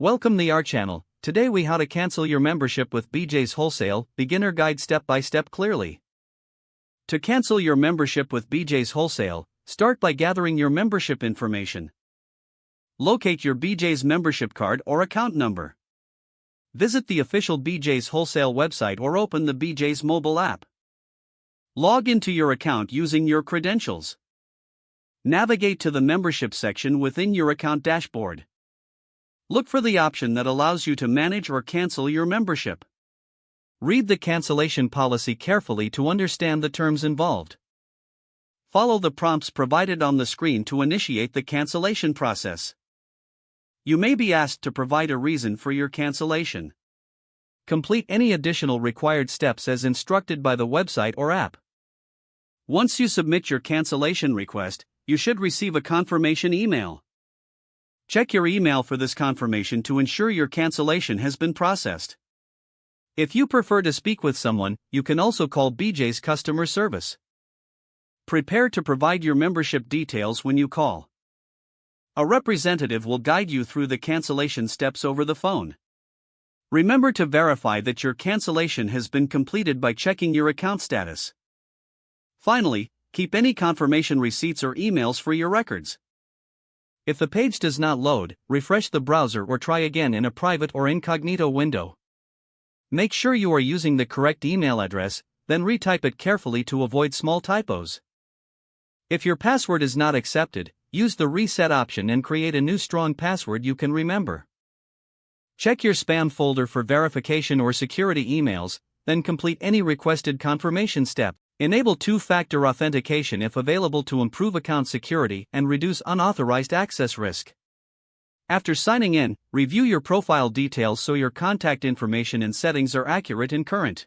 Welcome to our channel. Today we how to cancel your membership with BJ's Wholesale, beginner guide step by step clearly. To cancel your membership with BJ's Wholesale, start by gathering your membership information. Locate your BJ's membership card or account number. Visit the official BJ's Wholesale website or open the BJ's mobile app. Log into your account using your credentials. Navigate to the membership section within your account dashboard. Look for the option that allows you to manage or cancel your membership. Read the cancellation policy carefully to understand the terms involved. Follow the prompts provided on the screen to initiate the cancellation process. You may be asked to provide a reason for your cancellation. Complete any additional required steps as instructed by the website or app. Once you submit your cancellation request, you should receive a confirmation email. Check your email for this confirmation to ensure your cancellation has been processed. If you prefer to speak with someone, you can also call BJ's customer service. Prepare to provide your membership details when you call. A representative will guide you through the cancellation steps over the phone. Remember to verify that your cancellation has been completed by checking your account status. Finally, keep any confirmation receipts or emails for your records. If the page does not load, refresh the browser or try again in a private or incognito window. Make sure you are using the correct email address, then retype it carefully to avoid small typos. If your password is not accepted, use the reset option and create a new strong password you can remember. Check your spam folder for verification or security emails, then complete any requested confirmation step. Enable two-factor authentication if available to improve account security and reduce unauthorized access risk. After signing in, review your profile details so your contact information and settings are accurate and current.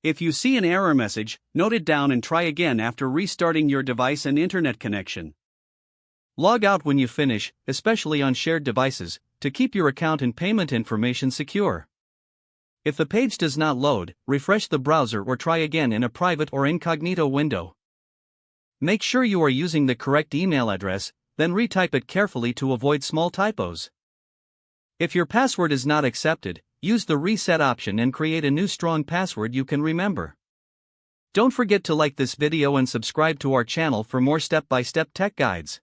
If you see an error message, note it down and try again after restarting your device and internet connection. Log out when you finish, especially on shared devices, to keep your account and payment information secure. If the page does not load, refresh the browser or try again in a private or incognito window. Make sure you are using the correct email address, then retype it carefully to avoid small typos. If your password is not accepted, use the reset option and create a new strong password you can remember. Don't forget to like this video and subscribe to our channel for more step-by-step tech guides.